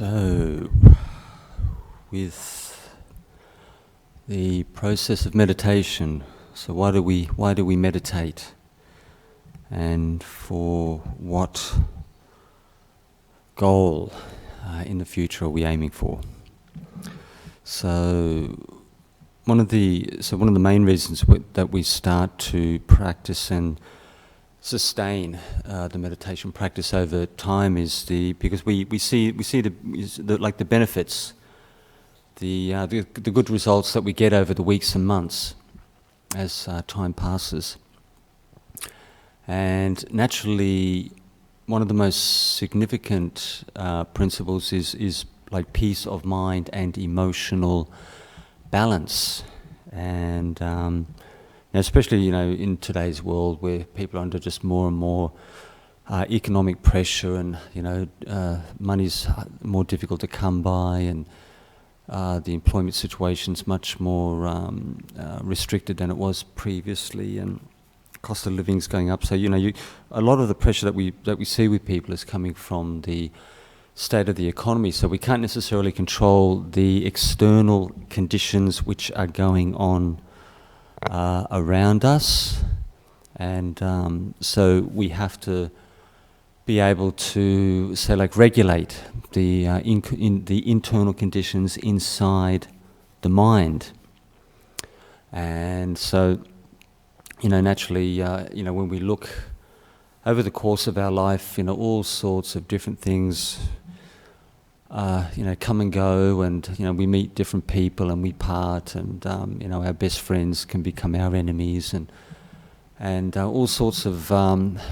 So, with the process of meditation, so why do we meditate, and for what goal in the future are we aiming for? So, one of the main reasons that we start to practice and sustain the meditation practice over time is because we see the benefits, the good results that we get over the weeks and months as time passes. And naturally, one of the most significant principles is like peace of mind and emotional balance, and especially in today's world where people are under just more and more economic pressure, and money's more difficult to come by, and the employment situation's much more restricted than it was previously, and cost of living's going up. So a lot of the pressure that we see with people is coming from the state of the economy. So we can't necessarily control the external conditions which are going on around us, and so we have to be able to regulate the internal conditions inside the mind. And so naturally when we look over the course of our life, all sorts of different things come and go, and we meet different people and we part, and our best friends can become our enemies, and all sorts of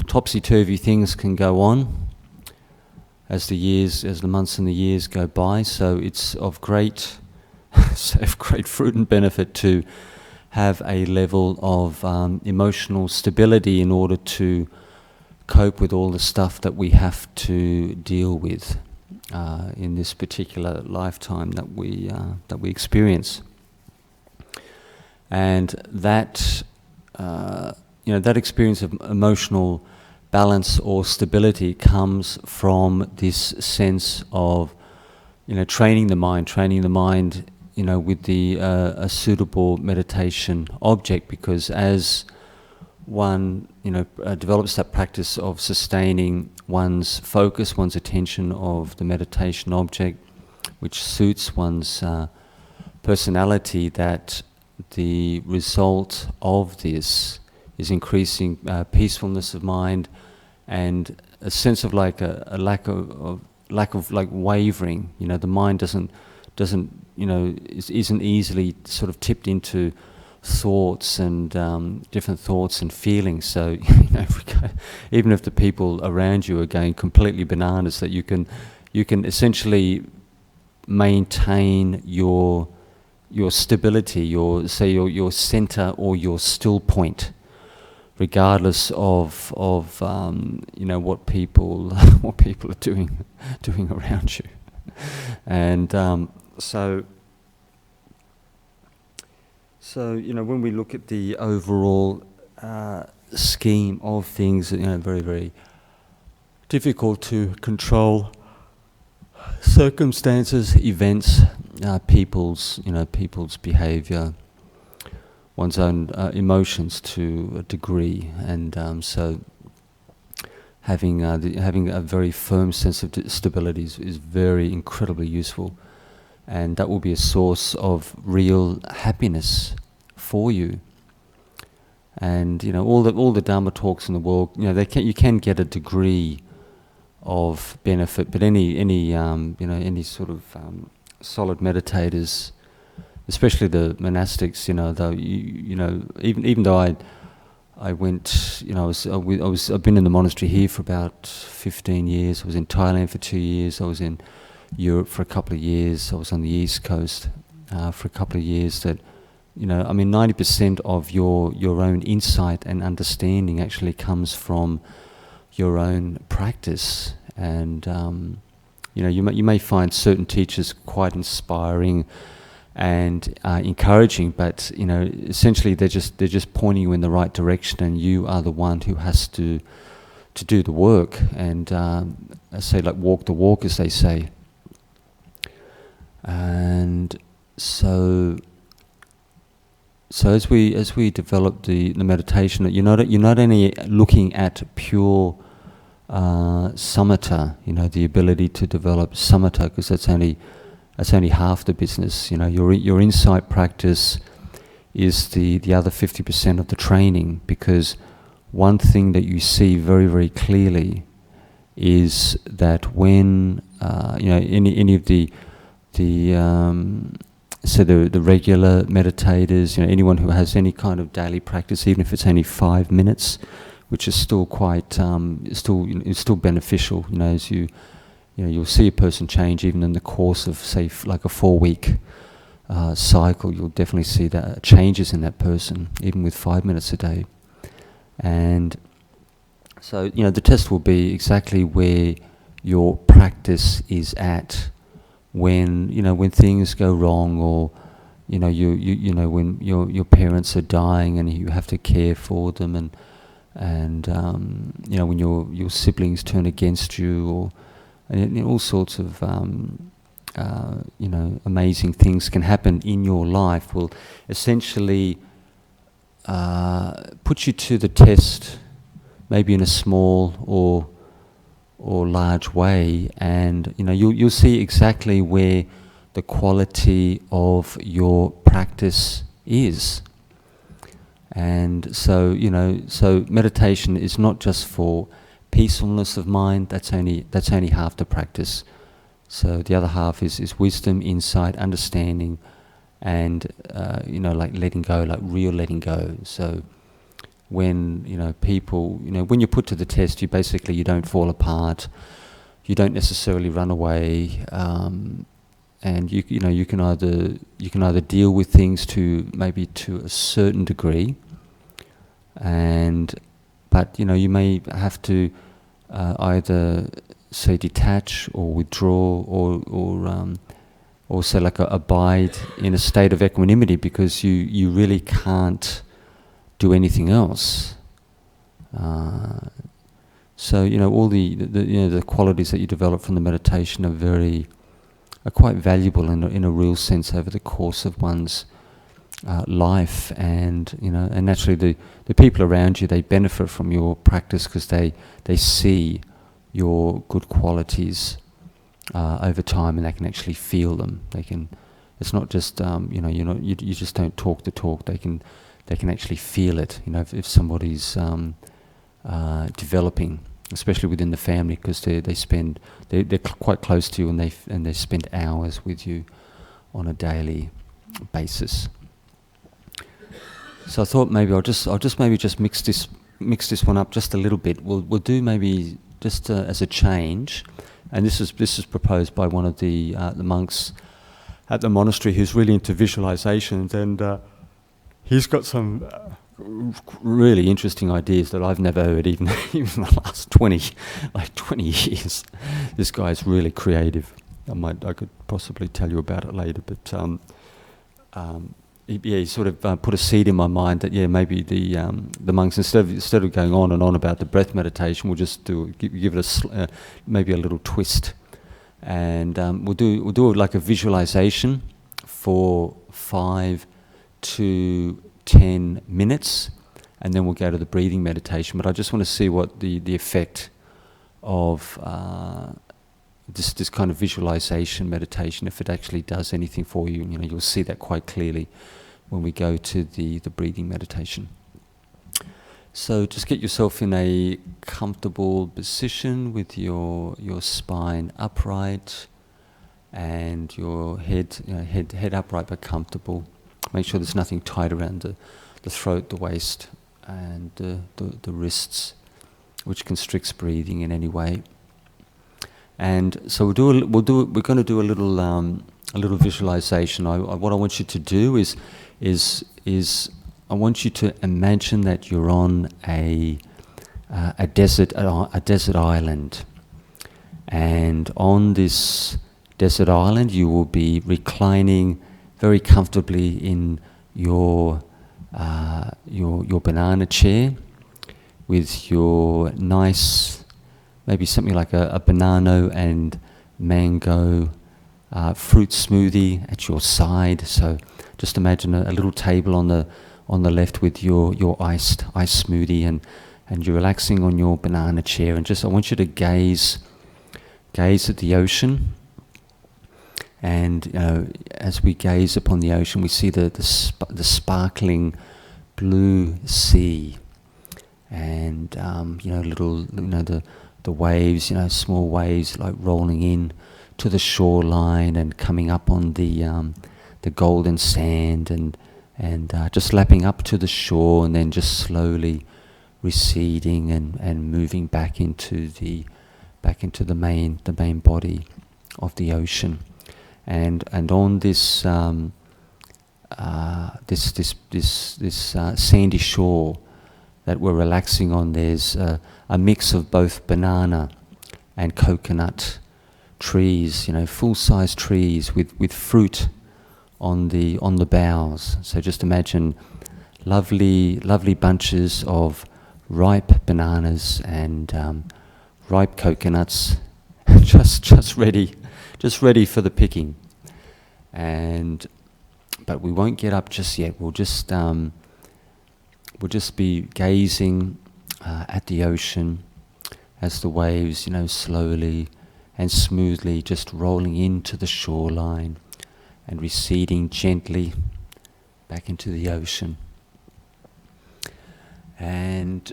topsy-turvy things can go on as the months and the years go by. So it's of great fruit and benefit to have a level of emotional stability in order to cope with all the stuff that we have to deal with in this particular lifetime that we experience. And that that experience of emotional balance or stability comes from this sense of training the mind with a suitable meditation object, because as one develops that practice of sustaining one's focus, one's attention of the meditation object, which suits one's personality, that the result of this is increasing peacefulness of mind and a sense of a lack of wavering. The mind isn't easily sort of tipped into thoughts and different thoughts and feelings. So even if the people around you are going completely bananas, that you can essentially maintain your stability, your center or your still point, regardless of what people are doing around you. And So when we look at the overall scheme of things, very, very difficult to control circumstances, events, people's behaviour, one's own emotions to a degree, and so having a very firm sense of stability is very incredibly useful. And that will be a source of real happiness for you. And all the Dharma talks in the world, you can get a degree of benefit, but any sort of solid meditators, especially the monastics, even though I went, I've been in the monastery here for about 15 years. I was in Thailand for 2 years. I was in Europe for a couple of years. I was on the East Coast for a couple of years. 90% of your own insight and understanding actually comes from your own practice. And you may find certain teachers quite inspiring and encouraging, but essentially they're just pointing you in the right direction, and you are the one who has to do the work and walk the walk, as they say. And so as we develop the meditation, you're not only looking at pure samatha, the ability to develop samatha, because that's only half the business. Your insight practice is the other 50% of the training, because one thing that you see very, very clearly is that when any of the regular meditators, anyone who has any kind of daily practice, even if it's only 5 minutes, which is still quite still beneficial. As you'll see a person change even in the course of, say, like a 4-week cycle. You'll definitely see that changes in that person, even with 5 minutes a day. And so the test will be exactly where your practice is at when things go wrong, or when your parents are dying and you have to care for them, and when your siblings turn against you, or all sorts of amazing things can happen in your life, will essentially put you to the test, maybe in a small or large way, and you'll see exactly where the quality of your practice is. And so meditation is not just for peacefulness of mind. That's only half the practice. So the other half is wisdom, insight, understanding, and like letting go, like real letting go. So when people, when you're put to the test, you don't fall apart, you don't necessarily run away, and you can either deal with things to a certain degree, but you may have to either say detach or withdraw, or say like abide in a state of equanimity, because you really can't do anything else. So all the qualities that you develop from the meditation are quite valuable in a real sense over the course of one's life, and naturally the people around you, they benefit from your practice because they see your good qualities over time, and they can actually feel them. It's not just you just don't talk the talk. They can actually feel it. If somebody's developing, especially within the family, because they're quite close to you, and they spend hours with you on a daily basis. So I thought maybe I'll just maybe mix this one up just a little bit. We'll do maybe just as a change, and this is proposed by one of the monks at the monastery who's really into visualizations, and he's got some really interesting ideas that I've never heard even in the last 20 years. This guy's really creative. I could possibly tell you about it later, but he sort of put a seed in my mind that maybe the monks, instead of going on and on about the breath meditation, we'll just give it maybe a little twist, and we'll do like a visualization for 5 to 10 minutes, and then we'll go to the breathing meditation. But I just want to see what the effect of this kind of visualization meditation, if it actually does anything for you. You'll see that quite clearly when we go to the breathing meditation. So just get yourself in a comfortable position with your spine upright and your head upright but comfortable. Make sure there's nothing tight around the throat, the waist, and the wrists, which constricts breathing in any way. And so we're going to do a little visualization. What I want you to do is I want you to imagine that you're on a desert island, and on this desert island you will be reclining very comfortably in your banana chair with your nice, maybe something like a banana and mango fruit smoothie at your side. So just imagine a little table on the left with your iced smoothie, and you're relaxing on your banana chair, and I want you to gaze at the ocean. And as we gaze upon the ocean, we see the sparkling blue sea, and the waves, small waves like rolling in to the shoreline and coming up on the golden sand, and just lapping up to the shore, and then just slowly receding and moving back into the main body of the ocean. And on this sandy shore that we're relaxing on, there's a mix of both banana and coconut trees, full-size trees with fruit on the boughs. So just imagine lovely bunches of ripe bananas and ripe coconuts, just ready for the picking. But we won't get up just yet. We'll just be gazing at the ocean as the waves, slowly and smoothly just rolling into the shoreline and receding gently back into the ocean. And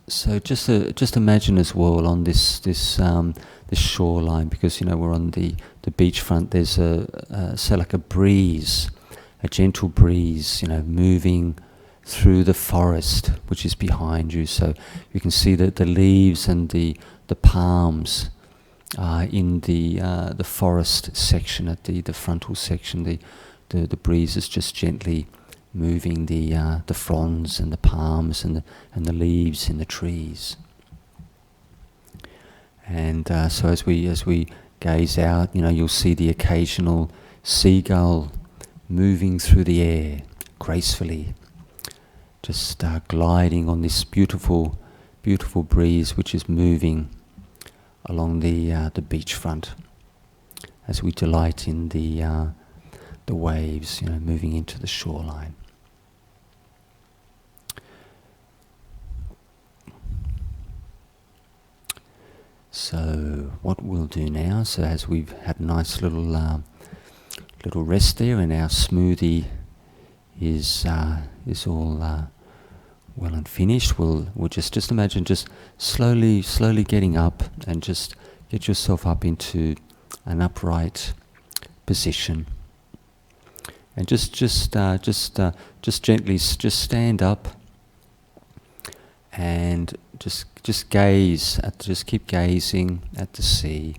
so just imagine as well on this shoreline, because we're on the beachfront. There's like a breeze, a gentle breeze, moving through the forest which is behind you. So you can see that the leaves and the palms in the forest section at the frontal section. The breeze is just gently moving the fronds and the palms and the leaves in the trees. And so as we gaze out, you'll see the occasional seagull moving through the air gracefully, just gliding on this beautiful breeze which is moving along the beachfront as we delight in the waves, moving into the shoreline. So what we'll do now, so as we've had a nice little rest there, and our smoothie is all well and finished, we'll just imagine just slowly getting up, and just get yourself up into an upright position, and just gently stand up, and just keep gazing at the sea.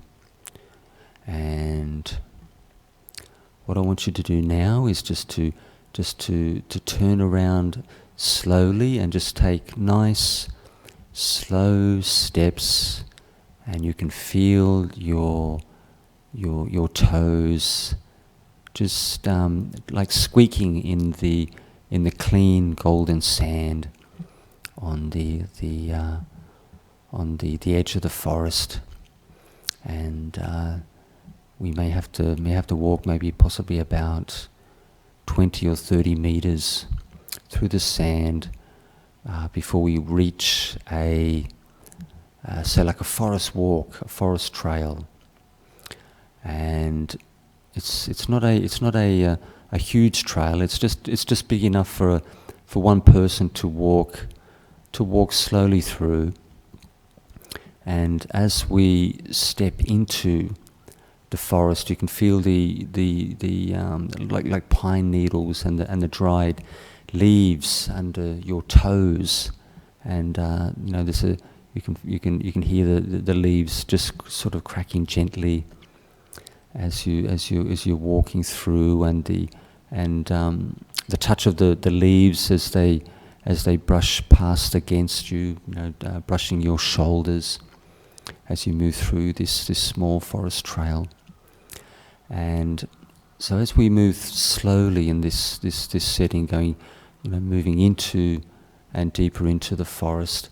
And what I want you to do now is just to turn around slowly and just take nice slow steps, and you can feel your toes just like squeaking in the clean golden sand on the edge of the forest. And we may have to walk possibly about 20 or 30 meters through the sand before we reach say like a forest walk, a forest trail. And it's not a huge trail. It's just big enough for one person to walk slowly through. And as we step into the forest, you can feel the like pine needles and the dried leaves under your toes, and you can hear the leaves just sort of cracking gently as you're walking through, and the touch of the leaves as they brush past against you, brushing your shoulders as you move through this small forest trail. And so as we move slowly in this setting, going, moving into and deeper into the forest,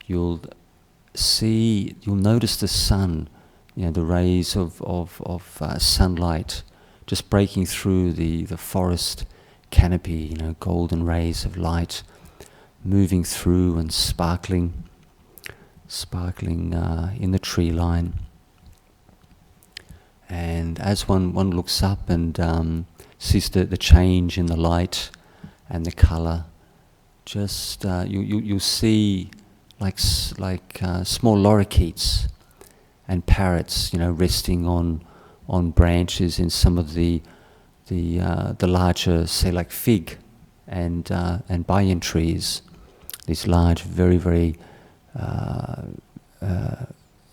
you'll notice the sun, the rays of sunlight just breaking through the forest canopy, golden rays of light moving through and sparkling in the tree line. And as one looks up and sees the change in the light and the colour, just you'll see like small lorikeets and parrots, resting on branches in some of the larger, say, like fig and banyan trees. These large, very very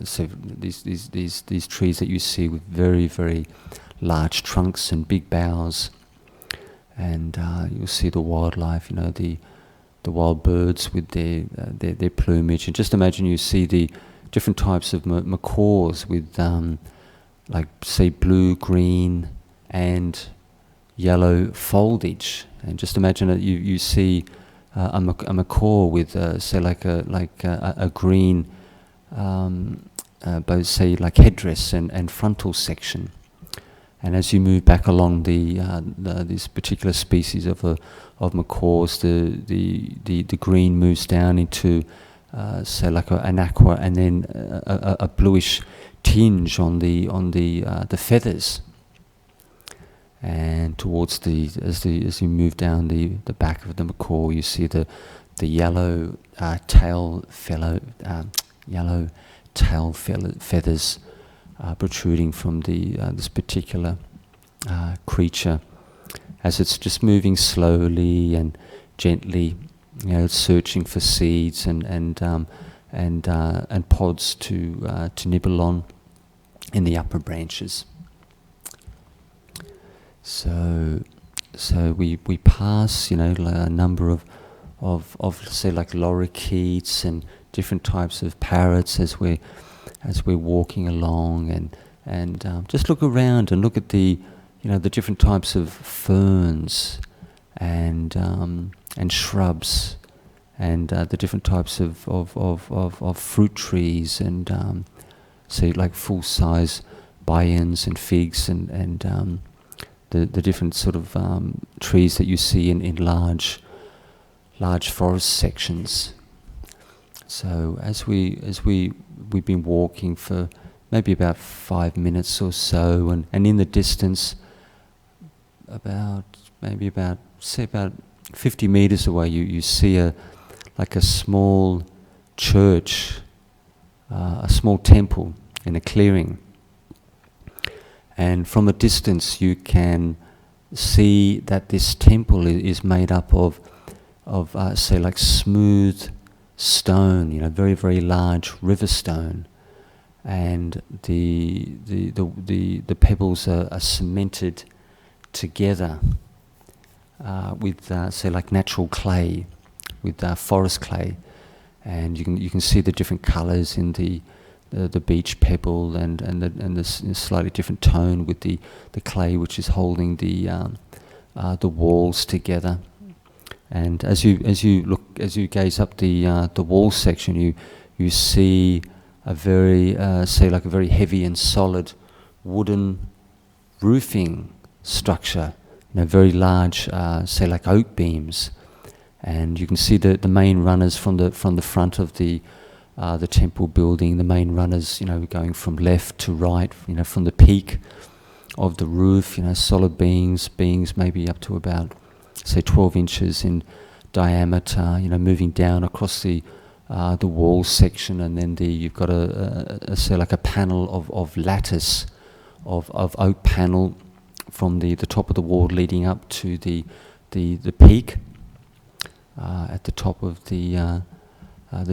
so these trees that you see with very very large trunks and big boughs, and you'll see the wildlife, the wild birds with their plumage, and just imagine you see the different types of macaws with like say blue, green, and yellow foliage, and just imagine that you see a macaw with say like a green both say like headdress and frontal section. And as you move back along this particular species of macaws, the green moves down into say like an aqua, and then a bluish tinge on the feathers. And towards as you move down the back of the macaw, you see the yellow tail feathers protruding from this particular creature, as it's just moving slowly and gently, searching for seeds and pods to nibble on in the upper branches. So we pass, a number of say like lorikeets and different types of parrots as we're walking along, and just look around and look at the different types of ferns and shrubs, and the different types of fruit trees, and say like full size banyans and figs, and the different sort of trees that you see in large forest sections. So as we've been walking for maybe about 5 minutes or so, and in the distance, about 50 meters away, you see a small church, a small temple in a clearing. And from a distance you can see that this temple is made up of say like smooth stone, very very large river stone, and the pebbles are cemented together with say like natural clay, with forest clay, and you can see the different colours in the beach pebble and the slightly different tone with the clay which is holding the walls together. And as you gaze up the wall section, you see a very say like a very heavy and solid wooden roofing structure, very large, say like oak beams, and you can see the main runners from the front of the temple building. The main runners, going from left to right, from the peak of the roof, solid beams maybe up to about say 12 inches in diameter, moving down across the wall section, and then you've got say like a panel of lattice of oak panel from the top of the wall leading up to the peak at the top of the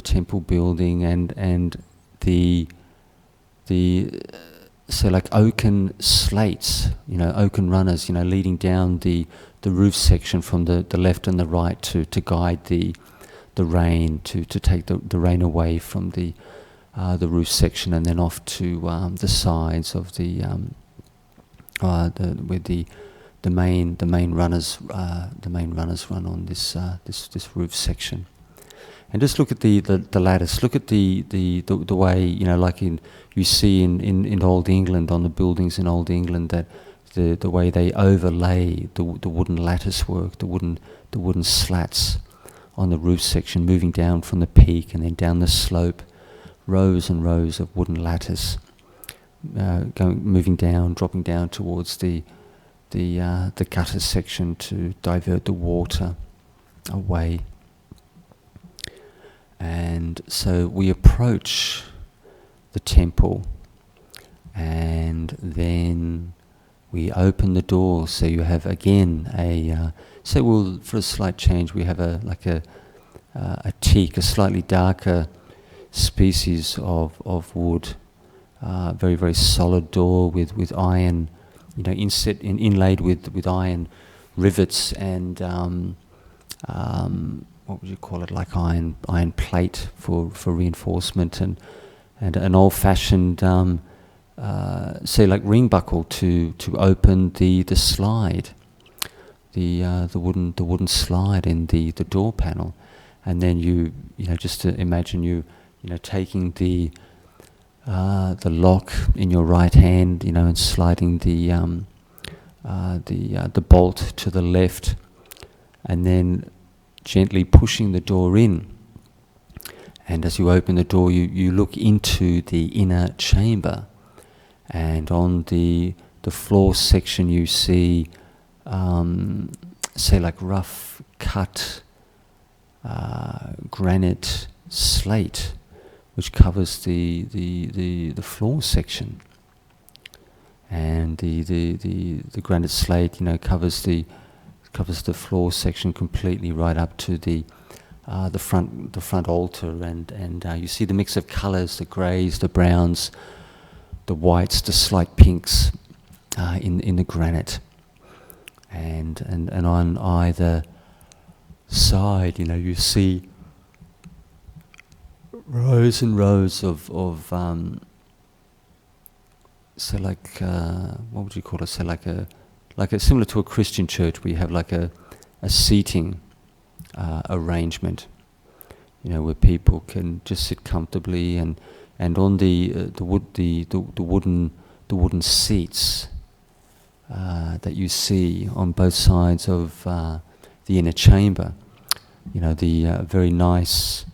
temple building, and the so like oaken slates, oaken runners, leading down the roof section from the left and the right to guide the rain, to take the rain away from the roof section, and then off to the sides of where the main runners run on this roof section. And just look at the lattice. Look at the way, like you see in Old England, on the buildings in Old England, that the way they overlay the wooden lattice work, the wooden slats on the roof section, moving down from the peak and then down the slope, rows and rows of wooden lattice, moving down, dropping down towards the gutter section to divert the water away. And so we approach the temple, and then we open the door. So you have again for a slight change, we have a teak, a slightly darker species of wood, very, very solid door with iron, inlaid with iron rivets and what would you call it, like iron plate for reinforcement, and an old-fashioned like ring buckle to open the slide, the wooden slide in the door panel, and then just to imagine taking the lock in your right hand, and sliding the bolt to the left, and then gently pushing the door in. And as you open the door, you look into the inner chamber, and on the floor section you see, like rough cut granite slate, which covers the floor section. And the granite slate, covers the floor section completely, right up to the front altar, and you see the mix of colours, the greys, the browns, the whites, the slight pinks in the granite, and on either side, you see rows and rows of what would you call it? So like a similar to a Christian church, where you have like a seating arrangement, where people can just sit comfortably, and on the wooden seats that you see on both sides of the inner chamber, the very nice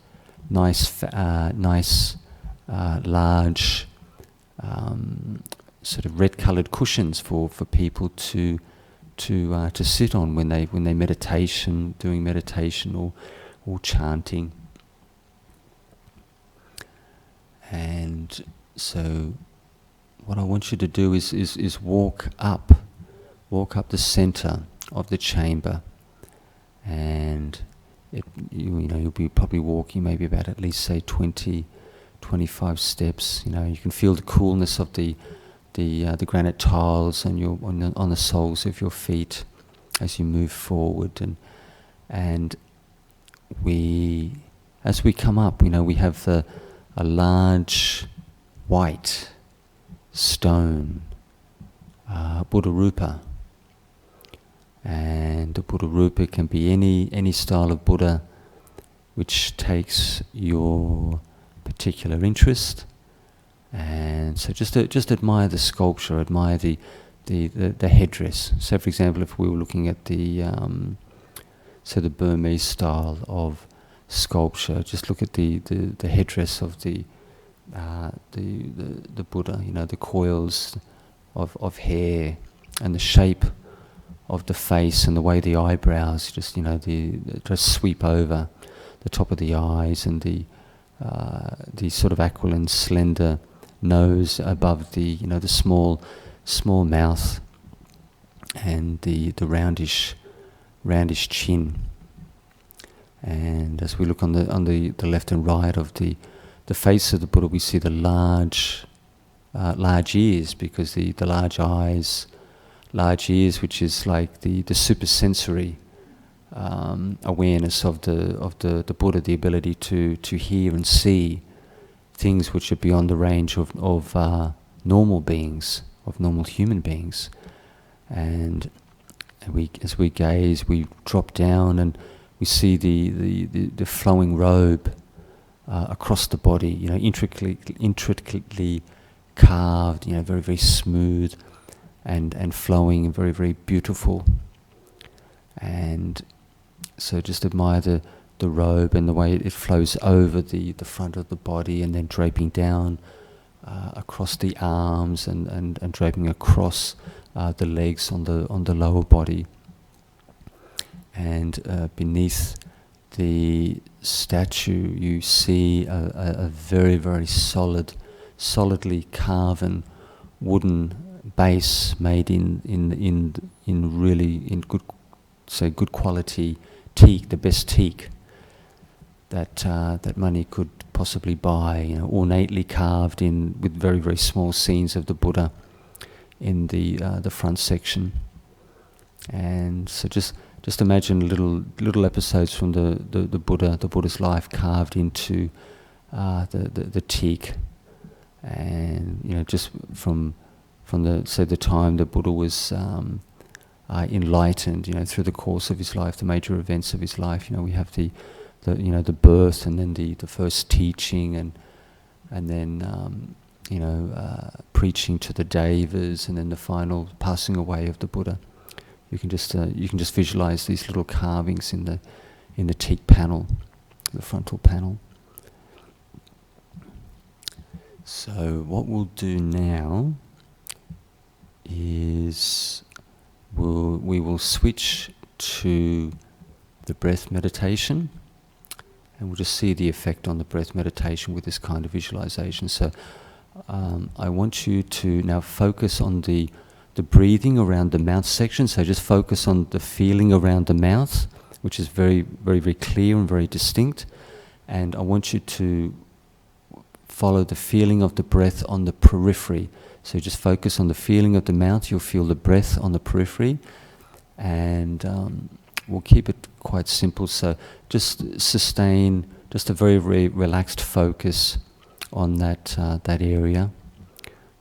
large sort of red-coloured cushions for people to sit on when they doing meditation or chanting. And so what I want you to do is walk up the centre of the chamber, and you'll be probably walking maybe about at least say 25 steps. You can feel the coolness of the granite tiles on the soles of your feet as you move forward, and as we come up, we have a large white stone Buddha Rupa, and the Buddha Rupa can be any style of Buddha which takes your particular interest. And so just admire the sculpture, admire the headdress. So for example, if we were looking at the Burmese style of sculpture, just look at the headdress of the Buddha, the coils of hair, and the shape of the face, and the way the eyebrows just sweep over the top of the eyes, and the sort of aquiline, slender nose above the small mouth, and the roundish chin. And as we look on the left and right of the face of the Buddha, we see the large ears, because the large eyes, large ears, which is like the supersensory awareness of the Buddha, the ability to hear and see things which are beyond the range of normal beings, of normal human beings. And as we gaze, we drop down, and we see the flowing robe across the body, intricately carved, very, very smooth and flowing and very, very beautiful. And so just admire the robe and the way it flows over the front of the body and then draping down across the arms and draping across the legs on the lower body. And beneath the statue you see a very, very solidly carven wooden base made in good quality teak, the best teak that money could possibly buy, ornately carved in with very, very small scenes of the Buddha in the front section. And so just imagine little episodes from the Buddha's life carved into the teak, and just from the time the Buddha was enlightened, through the course of his life, the major events of his life. We have the birth, and then the first teaching, and then preaching to the devas, and then the final passing away of the Buddha. You can just visualize these little carvings in the teak panel, the frontal panel. So what we'll do now is we will switch to the breath meditation, and we'll just see the effect on the breath meditation with this kind of visualization. So I want you to now focus on the breathing around the mouth section. So just focus on the feeling around the mouth, which is very, very, very clear and very distinct. And I want you to follow the feeling of the breath on the periphery. So just focus on the feeling of the mouth. You'll feel the breath on the periphery. And we'll keep it quite simple. So just sustain just a very, very relaxed focus on that area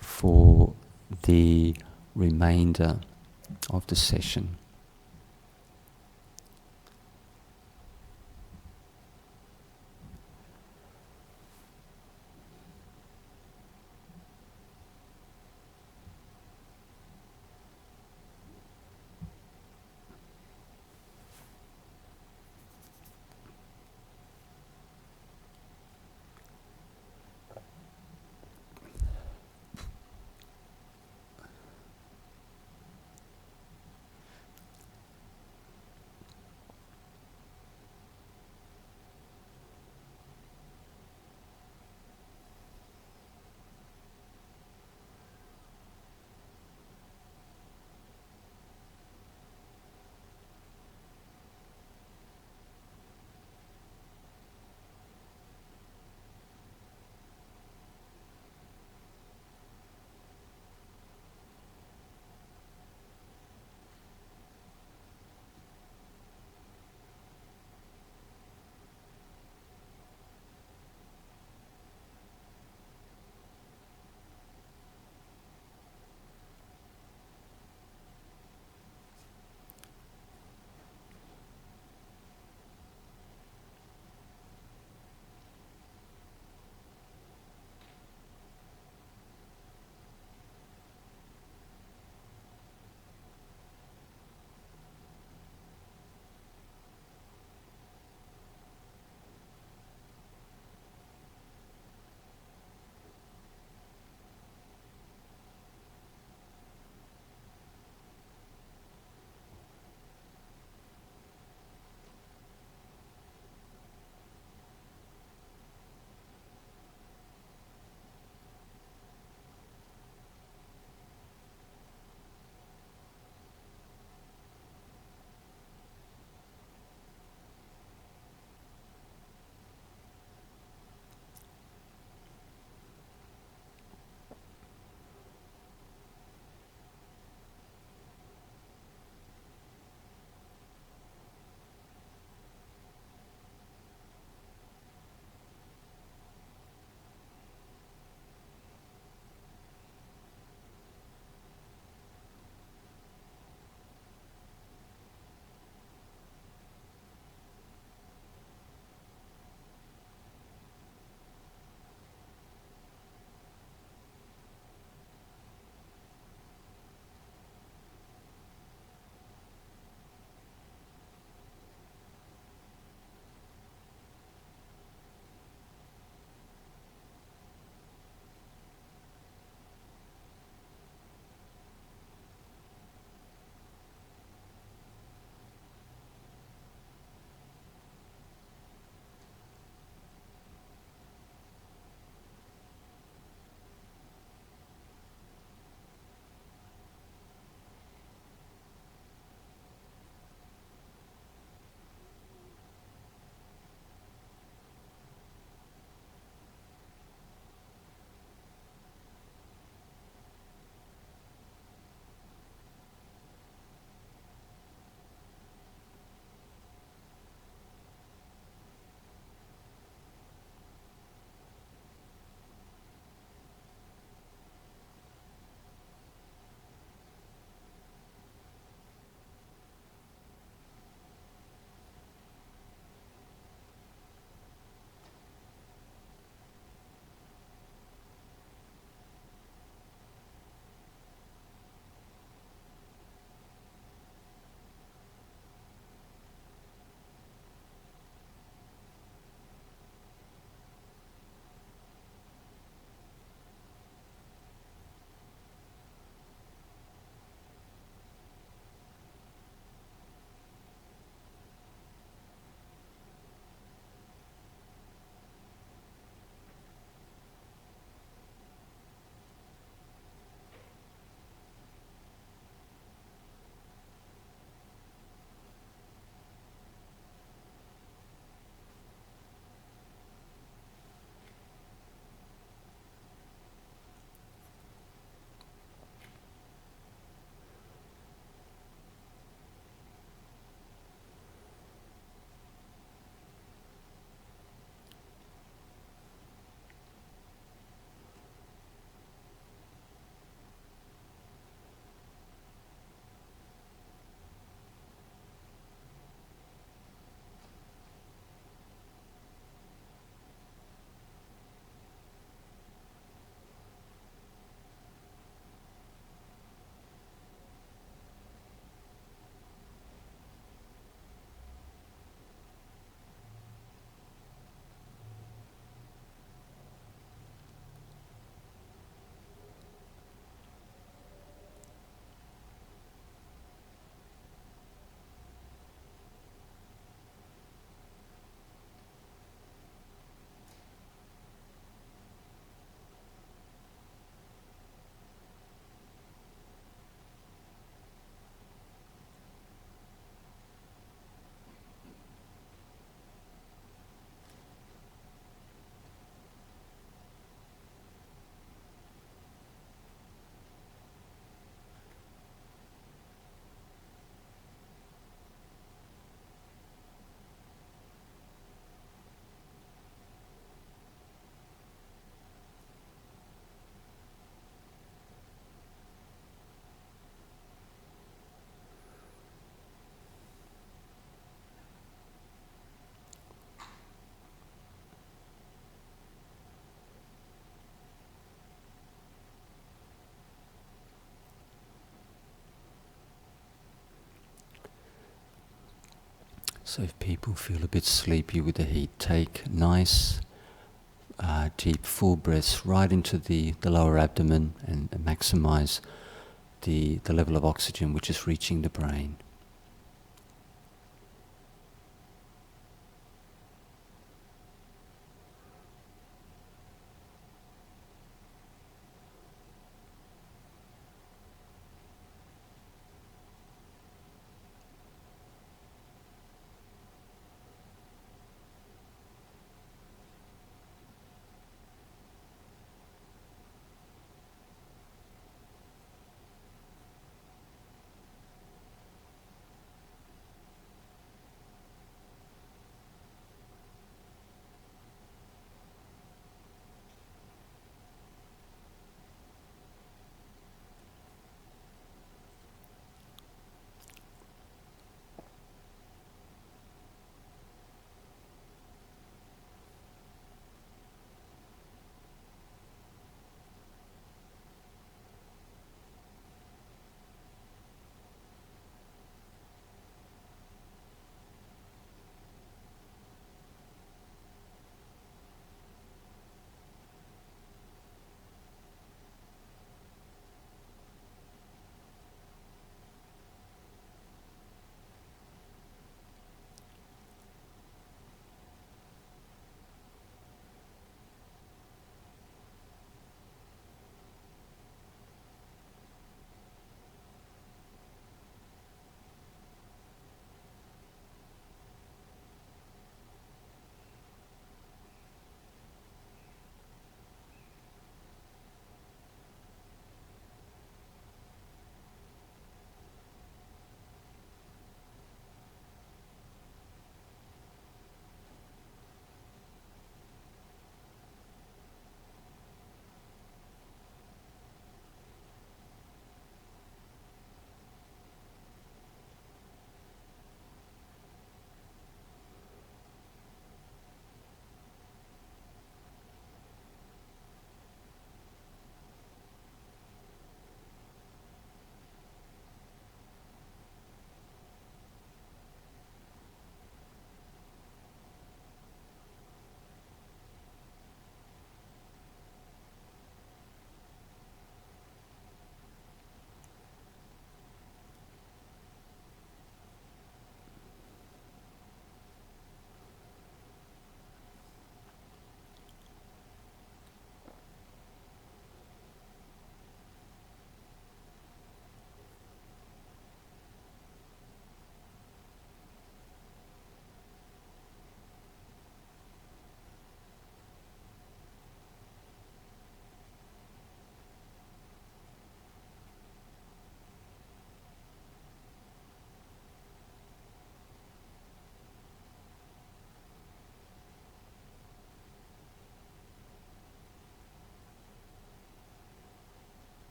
for the remainder of the session. So if people feel a bit sleepy with the heat, take nice, deep, full breaths right into the lower abdomen and maximize the level of oxygen which is reaching the brain.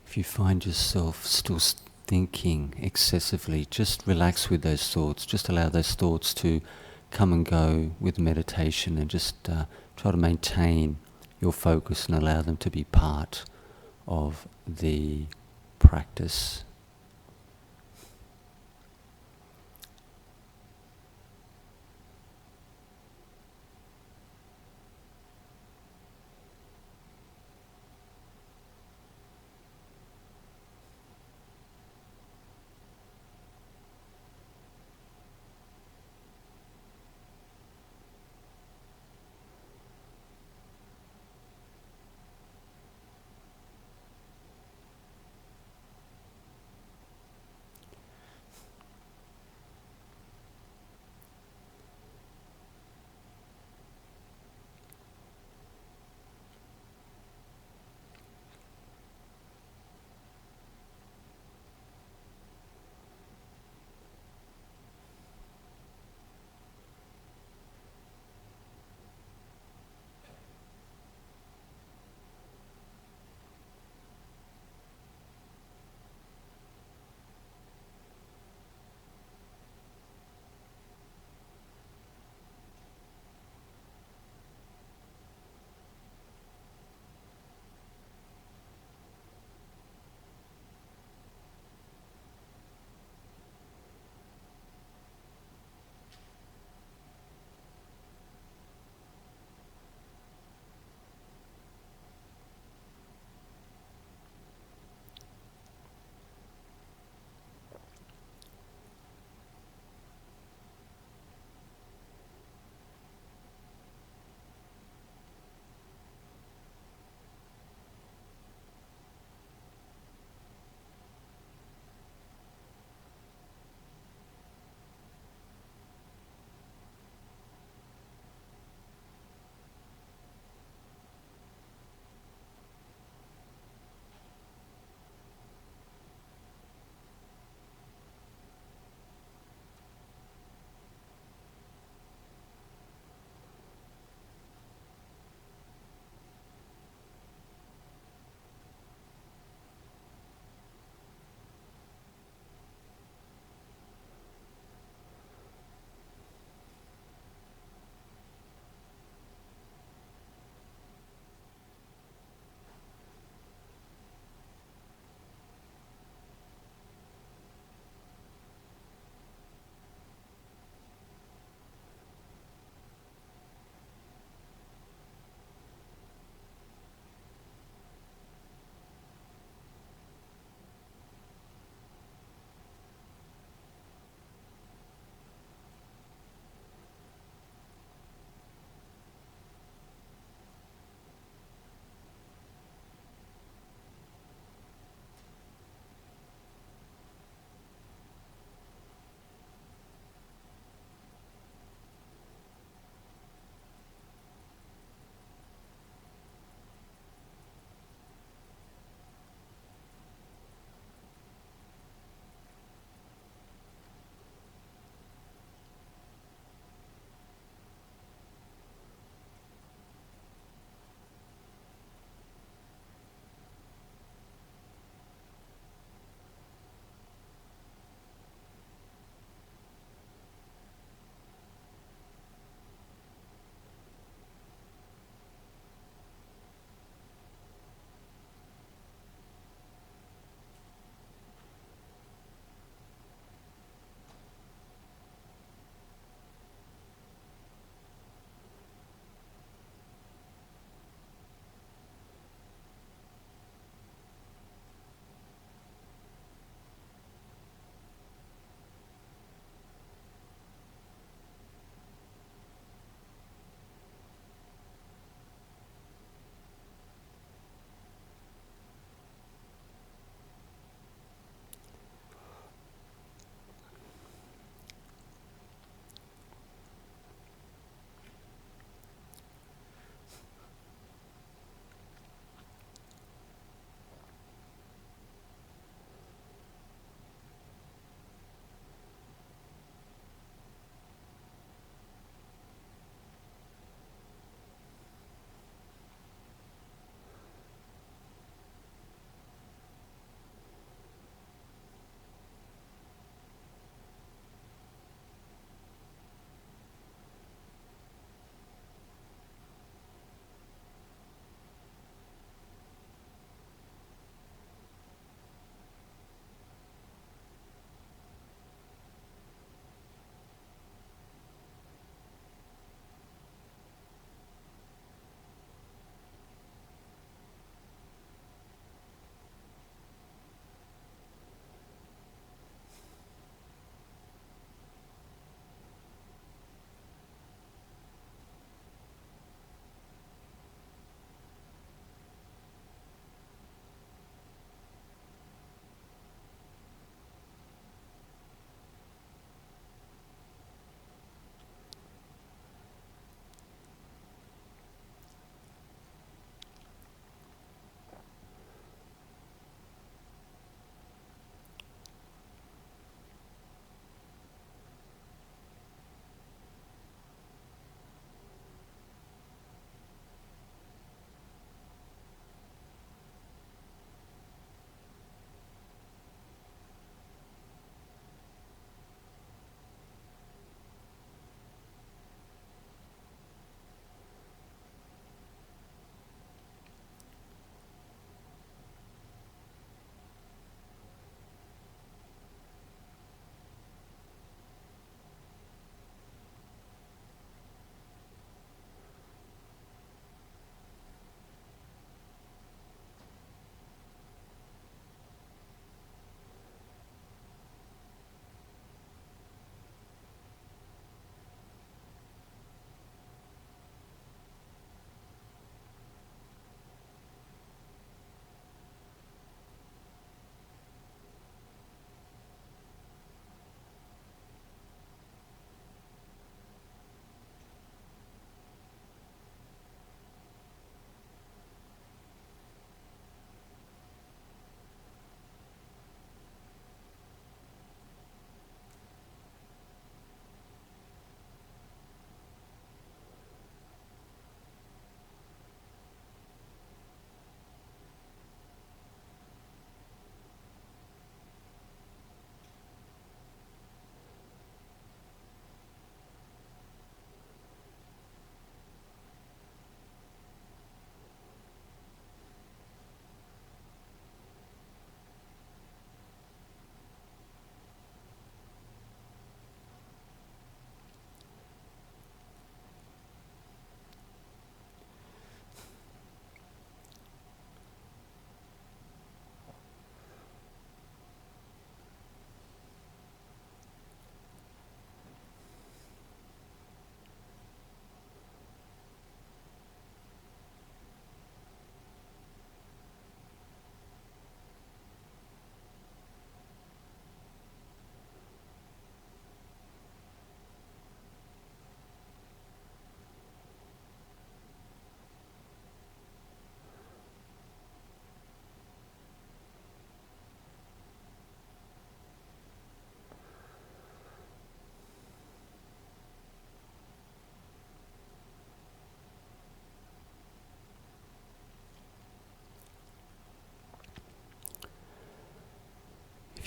If you find yourself still thinking excessively, just relax with those thoughts. Just allow those thoughts to come and go with meditation, and just try to maintain your focus and allow them to be part of the practice.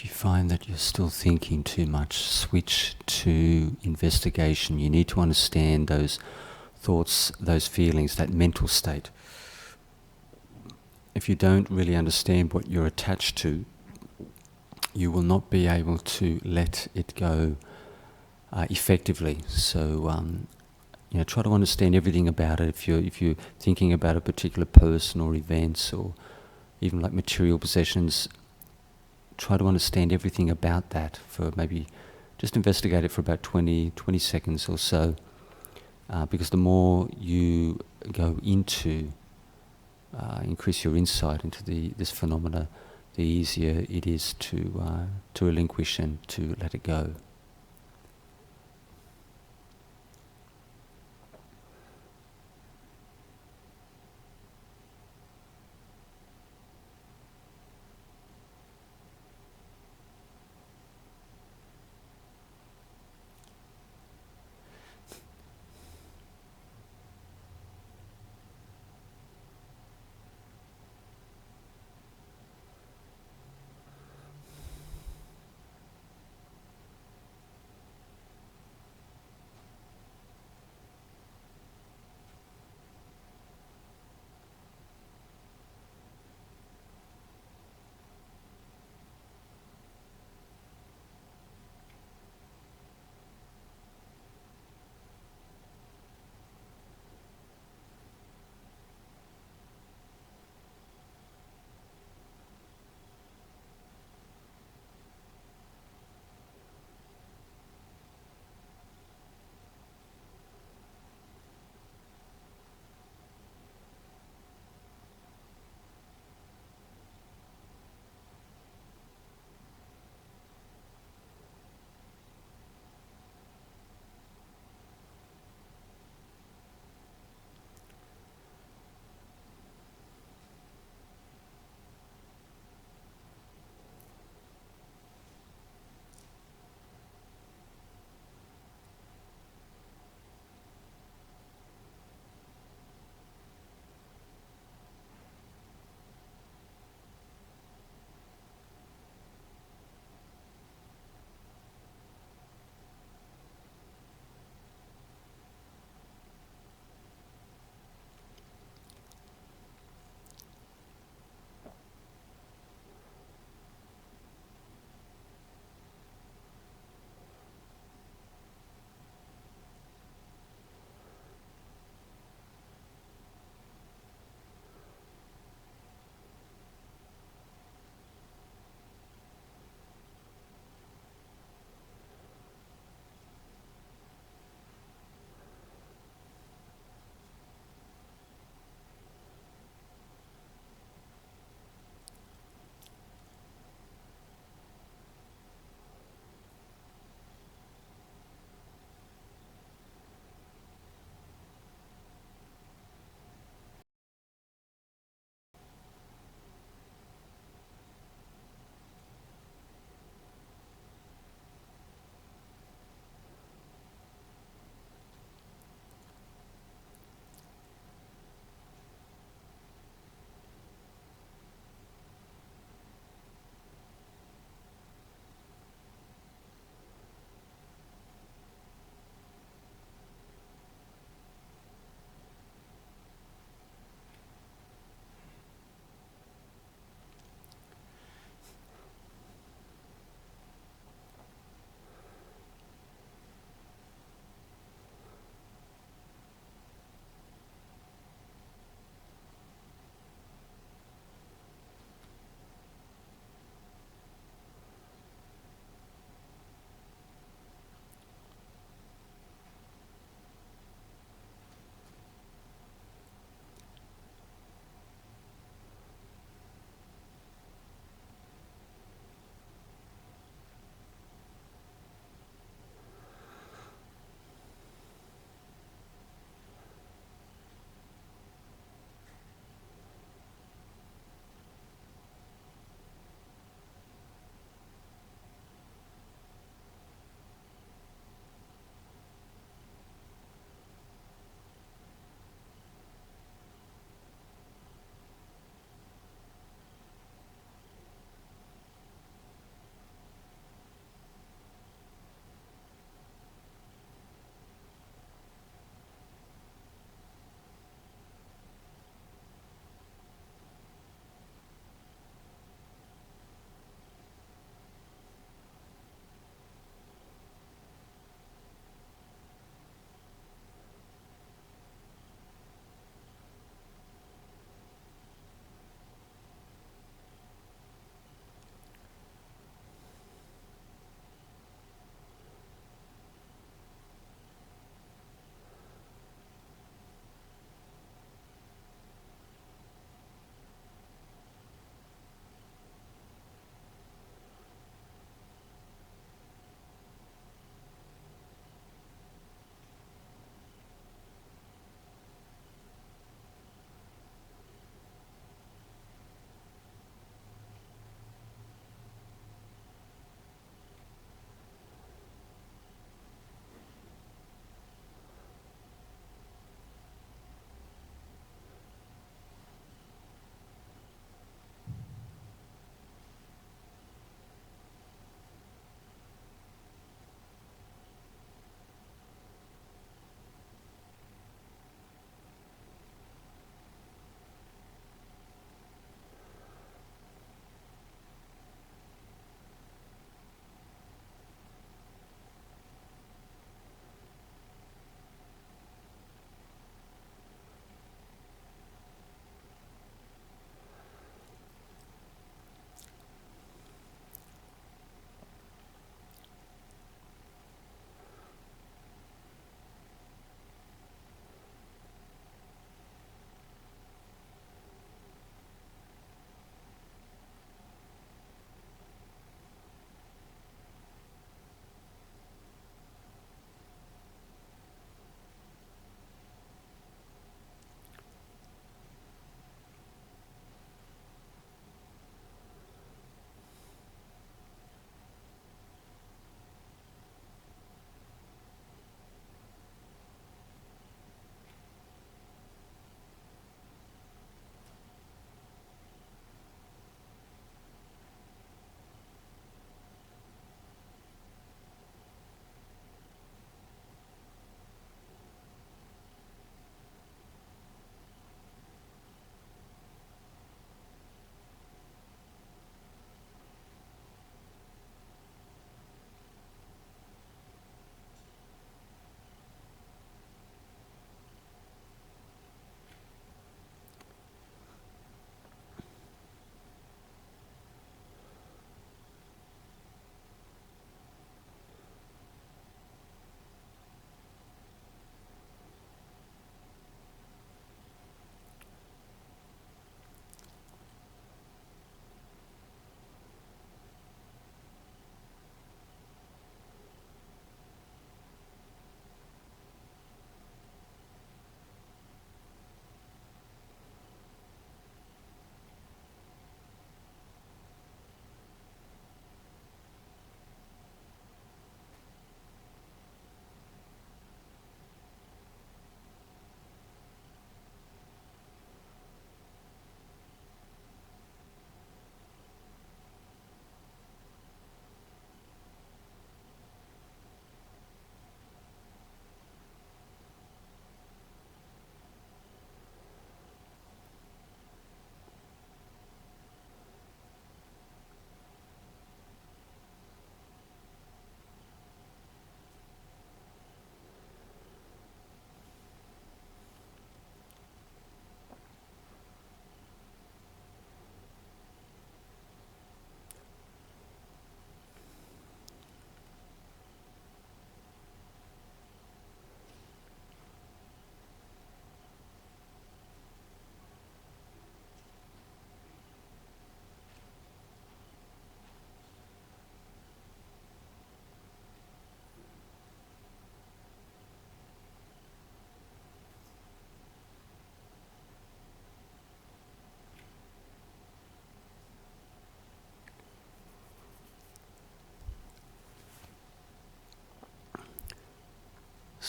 if you find that you're still thinking too much, switch to investigation. You need to understand those thoughts, those feelings, that mental state. If you don't really understand what you're attached to, you will not be able to let it go effectively. So, try to understand everything about it. If you're thinking about a particular person or events or even like material possessions, try to understand everything about that for maybe just investigate it for about 20 seconds or so. Because the more you go into increase your insight into this phenomena, the easier it is to relinquish and to let it go.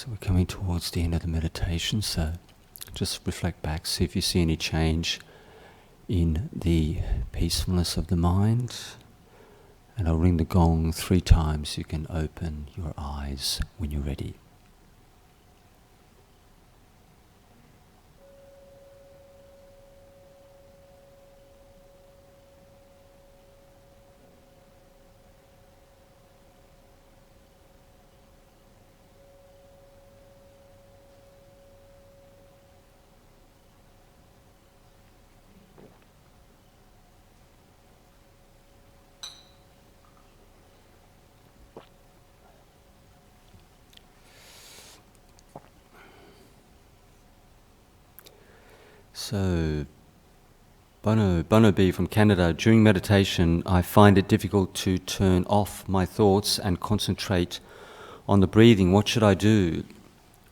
So we're coming towards the end of the meditation, so just reflect back, see if you see any change in the peacefulness of the mind. And I'll ring the gong 3 times. You can open your eyes when you're ready. So, Bono B from Canada. During meditation, I find it difficult to turn off my thoughts and concentrate on the breathing. What should I do?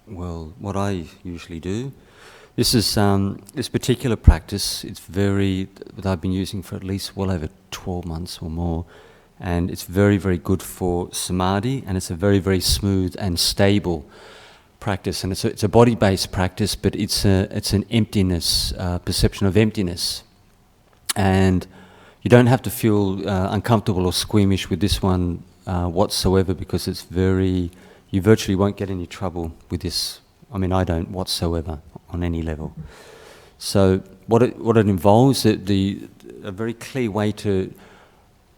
Well, what I usually do, this is this particular practice. It's that I've been using for at least well over 12 months or more, and it's very, very good for samadhi, and it's a very, very smooth and stable practice, and it's a body-based practice, but it's an emptiness, perception of emptiness, and you don't have to feel uncomfortable or squeamish with this one whatsoever, because you virtually won't get any trouble with this. I mean, I don't whatsoever on any level. So what it involves, a very clear way to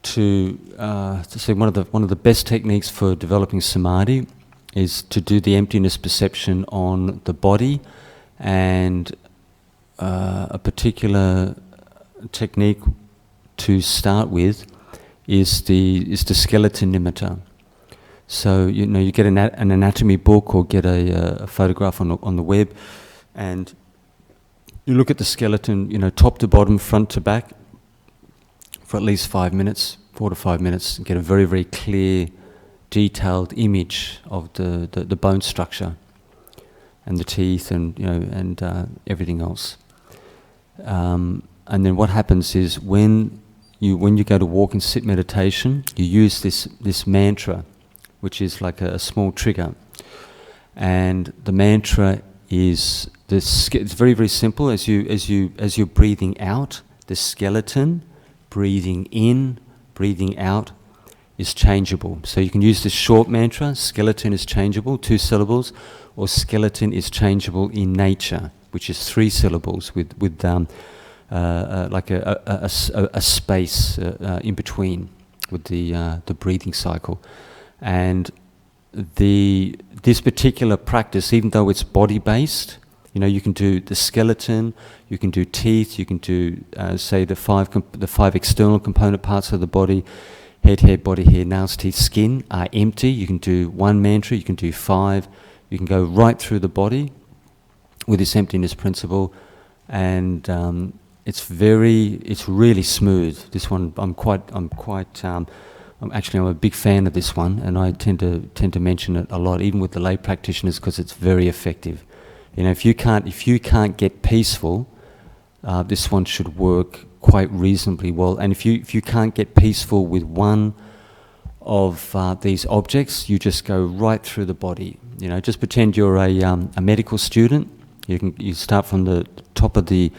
say one of the best techniques for developing samadhi is to do the emptiness perception on the body, and a particular technique to start with is the skeleton nimitta. So you get an anatomy book or get a photograph on the web, and you look at the skeleton, top to bottom, front to back, for at least 4 to 5 minutes, and get a very, very clear, detailed image of the bone structure and the teeth and everything else. And then what happens is when you go to walk and sit meditation, you use this mantra, which is like a small trigger. And the mantra is it's very, very simple. As you're breathing out, the skeleton, breathing in, breathing out, is changeable. So you can use this short mantra, skeleton is changeable, 2 syllables, or skeleton is changeable in nature, which is 3 syllables with like a space in between with the breathing cycle. And this particular practice, even though it's body-based, you can do the skeleton, you can do teeth, you can do say the 5 external component parts of the body. Head, hair, body, hair, nails, teeth, skin are empty. You can do 1 mantra, you can do 5, you can go right through the body with this emptiness principle, and it's really smooth. This one, I'm a big fan of this one, and I tend to mention it a lot, even with the lay practitioners, because it's very effective. If you can't get peaceful, this one should work quite reasonably well. And if you can't get peaceful with one of these objects, you just go right through the body. Just pretend you're a medical student. You start from the top of the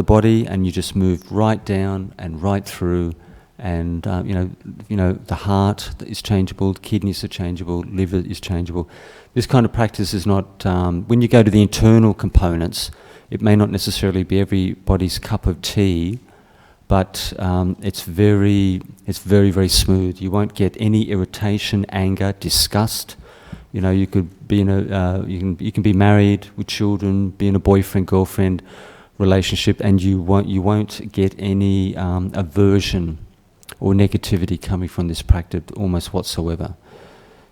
body, and you just move right down and right through. And the heart is changeable, kidneys are changeable, liver is changeable. This kind of practice is not when you go to the internal components. It may not necessarily be everybody's cup of tea, but it's very, very smooth. You won't get any irritation, anger, disgust. You could be you can be married with children, be in a boyfriend-girlfriend relationship, and you won't get any aversion or negativity coming from this practice almost whatsoever.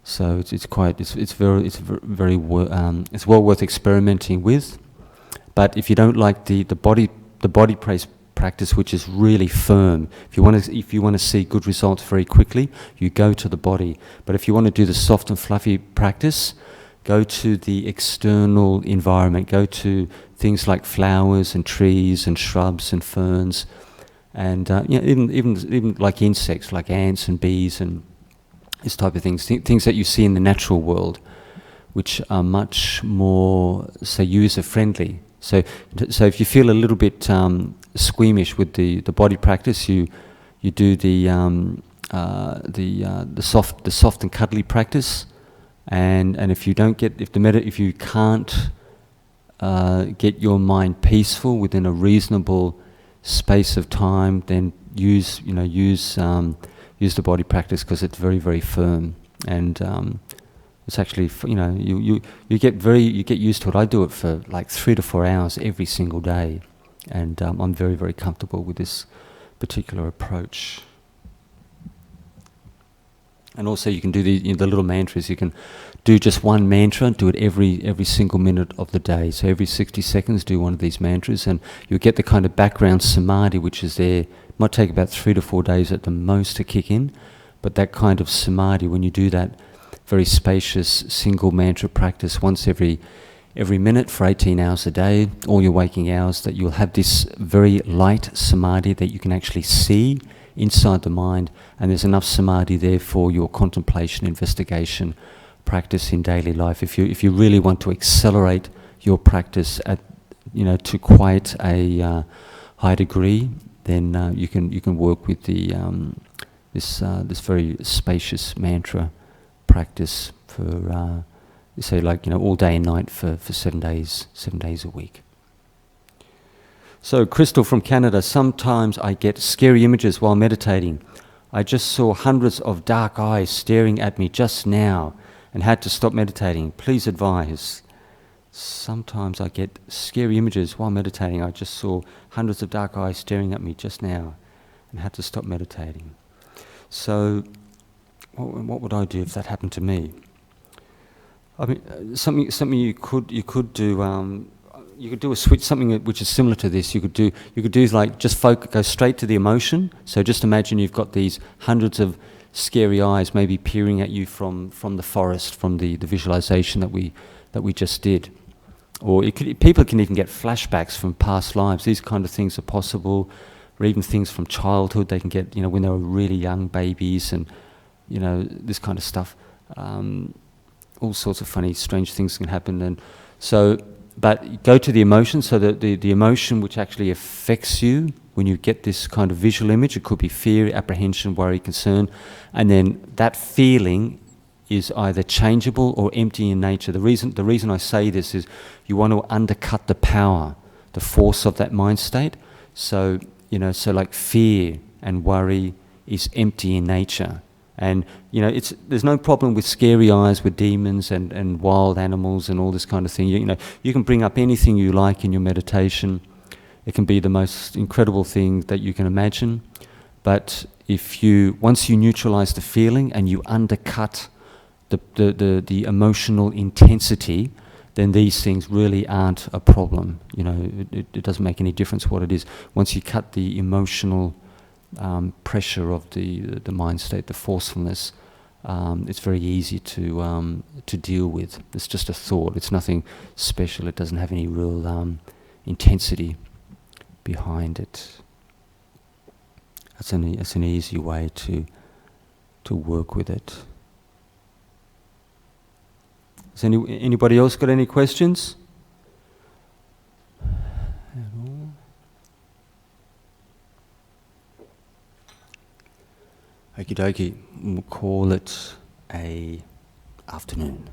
So it's well worth experimenting with. But if you don't like the body practice, which is really firm, if you want to see good results very quickly, you go to the body. But if you want to do the soft and fluffy practice, go to the external environment. Go to things like flowers and trees and shrubs and ferns, and even like insects, like ants and bees and this type of things that you see in the natural world, which are much more, say, user-friendly. So if you feel a little bit squeamish with the body practice, you do the soft and cuddly practice, and if you don't get if you can't get your mind peaceful within a reasonable space of time, then use the body practice, because it's very, very firm, and it's actually you get used to it. I do it for like 3 to 4 hours every single day, and I'm very, very comfortable with this particular approach. And also you can do the little mantras. You can do just one mantra, do it every single minute of the day. So every 60 seconds do one of these mantras, and you'll get the kind of background samadhi which is there. It might take about 3 to 4 days at the most to kick in, but that kind of samadhi, when you do that very spacious single mantra practice once every minute for 18 hours a day, all your waking hours, that you'll have this very light samadhi that you can actually see inside the mind, and there's enough samadhi there for your contemplation, investigation, practice in daily life. If you really want to accelerate your practice to quite a high degree, then you can work with this very spacious mantra practice for say all day and night for 7 days a week. So Crystal from Canada: sometimes I get scary images while meditating. I just saw hundreds of dark eyes staring at me just now and had to stop meditating. Please advise. Sometimes I get scary images while meditating. I just saw hundreds of dark eyes staring at me just now and had to stop meditating. So what would I do if that happened to me? I mean, something you could do. You could do a switch, something which is similar to this. You could do like just go straight to the emotion. So just imagine you've got these hundreds of scary eyes, maybe peering at you from the forest, from the visualization that we just did. Or people can even get flashbacks from past lives. These kind of things are possible, or even things from childhood. They can get when they were really young babies, and this kind of stuff. All sorts of funny, strange things can happen, and so. But go to the emotion, so that the emotion which actually affects you when you get this kind of visual image, it could be fear, apprehension, worry, concern, and then that feeling is either changeable or empty in nature. The reason I say this is you want to undercut the power, the force of that mind state. So like fear and worry is empty in nature. And there's no problem with scary eyes, with demons and wild animals and all this kind of thing. You can bring up anything you like in your meditation. It can be the most incredible thing that you can imagine. But once you neutralize the feeling and you undercut the emotional intensity, then these things really aren't a problem. It doesn't make any difference what it is. Once you cut the emotional pressure of the mind state, the forcefulness, it's very easy to deal with. It's just a thought. It's nothing special. It doesn't have any real intensity behind it. That's an easy way to work with it. Has anybody else got any questions? Okie dokie, we'll call it a afternoon.